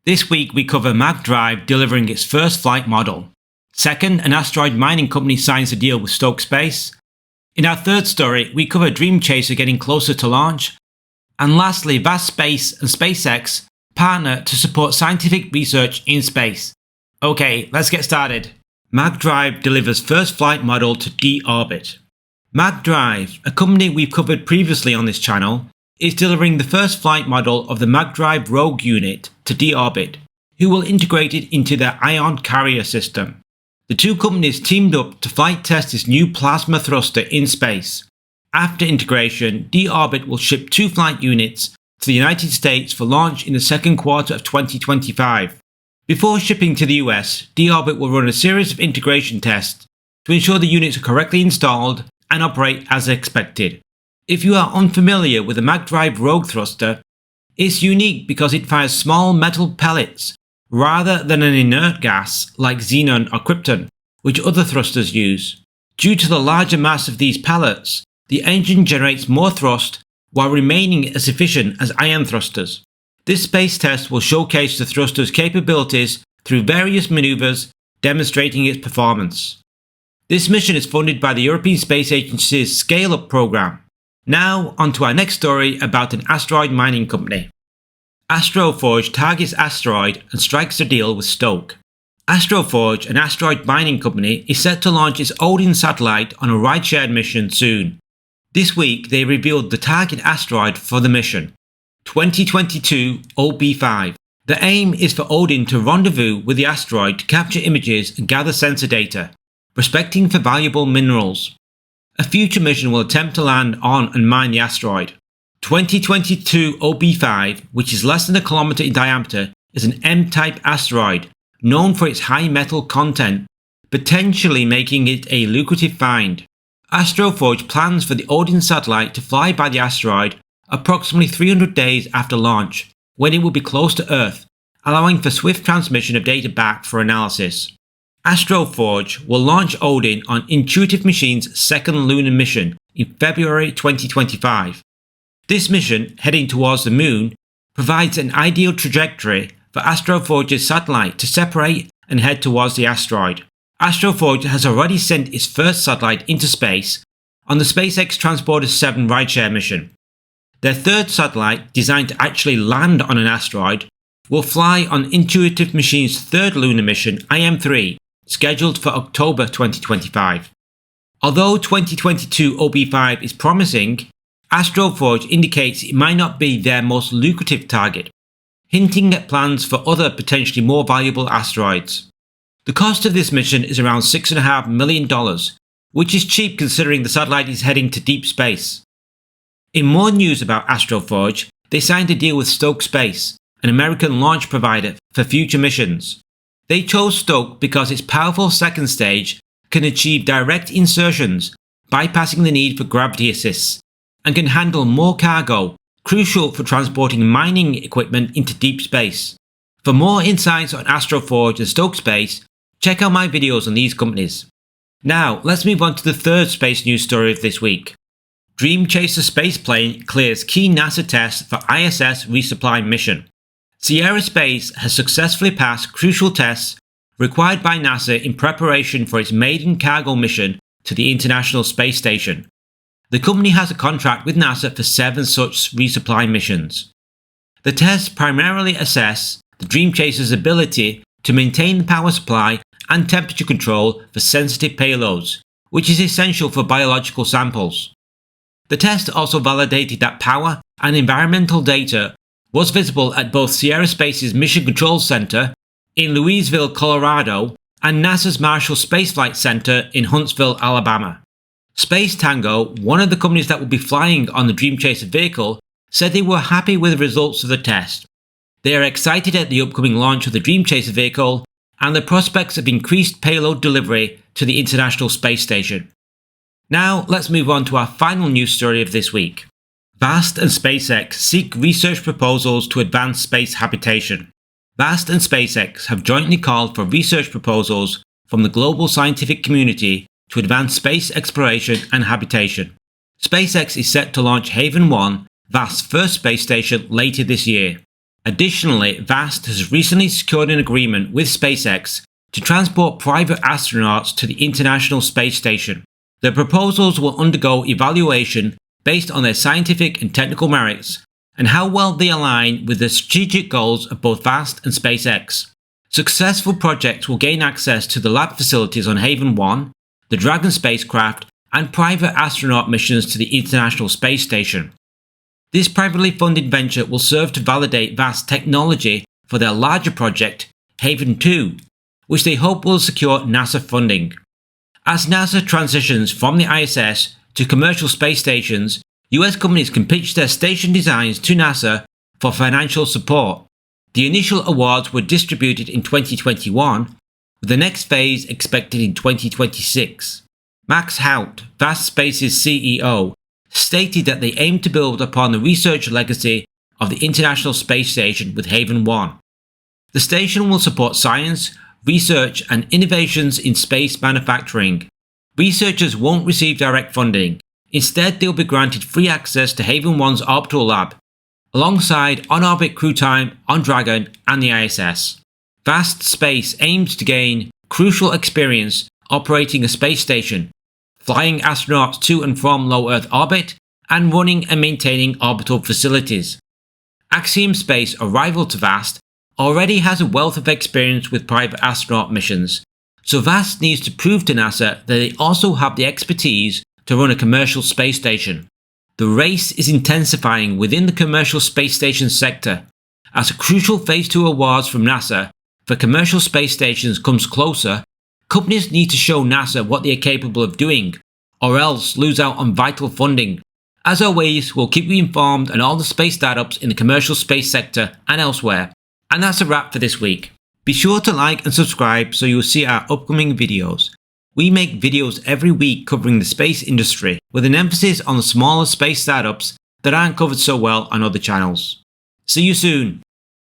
This week we cover MagDrive delivering its first flight model. Second, an asteroid mining company signs a deal with Stoke Space. In our third story, we cover Dream Chaser getting closer to launch. And lastly, Space and SpaceX partner to support scientific research in space. Okay, let's get started. MagDrive delivers first flight model to deorbit. MagDrive, a company we've covered previously on this channel, is delivering the first flight model of the MagDrive Rogue unit to deorbit, who will integrate it into their Ion carrier system. The two companies teamed up to flight test this new plasma thruster in space. After integration, deorbit will ship 2 flight units to the United States for launch in the second quarter of 2025. Before shipping to the US, deorbit will run a series of integration tests to ensure the units are correctly installed and operate as expected. If you are unfamiliar with the MagDrive Rogue thruster, it's unique because it fires small metal pellets rather than an inert gas like xenon or krypton, which other thrusters use. Due to the larger mass of these pellets, the engine generates more thrust while remaining as efficient as ion thrusters. This space test will showcase the thruster's capabilities through various maneuvers, demonstrating its performance. This mission is funded by the European Space Agency's Scale Up program. Now, on to our next story about an asteroid mining company. AstroForge targets Asteroid and strikes a deal with Stoke. AstroForge, an asteroid mining company, is set to launch its Odin satellite on a ride-shared mission soon. This week, they revealed the target asteroid for the mission, 2022 OB5. The aim is for Odin to rendezvous with the asteroid to capture images and gather sensor data, prospecting for valuable minerals. A future mission will attempt to land on and mine the asteroid. 2022 OB5, which is less than a kilometer in diameter, is an M-type asteroid known for its high metal content, potentially making it a lucrative find. AstroForge plans for the Odin satellite to fly by the asteroid approximately 300 days after launch, when it will be close to Earth, allowing for swift transmission of data back for analysis. AstroForge will launch Odin on Intuitive Machines' second lunar mission in February 2025. This mission, heading towards the Moon, provides an ideal trajectory for AstroForge's satellite to separate and head towards the asteroid. AstroForge has already sent its first satellite into space on the SpaceX Transporter 7 rideshare mission. Their third satellite, designed to actually land on an asteroid, will fly on Intuitive Machines' third lunar mission, IM-3, scheduled for October 2025. Although 2022 OB5 is promising, AstroForge indicates it might not be their most lucrative target, hinting at plans for other potentially more valuable asteroids. The cost of this mission is around $6.5 million, which is cheap considering the satellite is heading to deep space. In more news about AstroForge, they signed a deal with Stoke Space, an American launch provider for future missions. They chose Stoke because its powerful second stage can achieve direct insertions, bypassing the need for gravity assists, and can handle more cargo, crucial for transporting mining equipment into deep space. For more insights on AstroForge and Stoke Space, check out my videos on these companies. Now, let's move on to the third space news story of this week. Dream Chaser Spaceplane clears key NASA tests for ISS Resupply mission. Sierra Space has successfully passed crucial tests required by NASA in preparation for its maiden cargo mission to the International Space Station. The company has a contract with NASA for 7 such resupply missions. The tests primarily assess the Dream Chaser's ability to maintain the power supply and temperature control for sensitive payloads, which is essential for biological samples. The test also validated that power and environmental data was visible at both Sierra Space's Mission Control Center in Louisville, Colorado, and NASA's Marshall Space Flight Center in Huntsville, Alabama. Space Tango, one of the companies that will be flying on the Dream Chaser vehicle, said they were happy with the results of the test. They are excited at the upcoming launch of the Dream Chaser vehicle and the prospects of increased payload delivery to the International Space Station. Now, let's move on to our final news story of this week. VAST and SpaceX seek research proposals to advance space habitation. VAST and SpaceX have jointly called for research proposals from the global scientific community to advance space exploration and habitation. SpaceX is set to launch Haven 1, VAST's first space station, later this year. Additionally, VAST has recently secured an agreement with SpaceX to transport private astronauts to the International Space Station. The proposals will undergo evaluation based on their scientific and technical merits and how well they align with the strategic goals of both VAST and SpaceX. Successful projects will gain access to the lab facilities on Haven 1, the Dragon spacecraft, and private astronaut missions to the International Space Station. This privately funded venture will serve to validate VAST technology for their larger project, Haven 2, which they hope will secure NASA funding. As NASA transitions from the ISS to commercial space stations, US companies can pitch their station designs to NASA for financial support. The initial awards were distributed in 2021, with the next phase expected in 2026. Max Haut, VAST Space's CEO, stated that they aim to build upon the research legacy of the International Space Station with Haven 1. The station will support science, research, and innovations in space manufacturing. Researchers won't receive direct funding. Instead, they'll be granted free access to Haven 1's orbital lab, alongside on-orbit crew time on Dragon and the ISS. VAST Space aims to gain crucial experience operating a space station, flying astronauts to and from low Earth orbit, and running and maintaining orbital facilities. Axiom Space, a rival to VAST, already has a wealth of experience with private astronaut missions, so VAST needs to prove to NASA that they also have the expertise to run a commercial space station. The race is intensifying within the commercial space station sector. As a crucial Phase 2 awards from NASA for commercial space stations comes closer, companies need to show NASA what they are capable of doing, or else lose out on vital funding. As always, we'll keep you informed on all the space startups in the commercial space sector and elsewhere. And that's a wrap for this week. Be sure to like and subscribe so you'll see our upcoming videos. We make videos every week covering the space industry, with an emphasis on the smaller space startups that aren't covered so well on other channels. See you soon!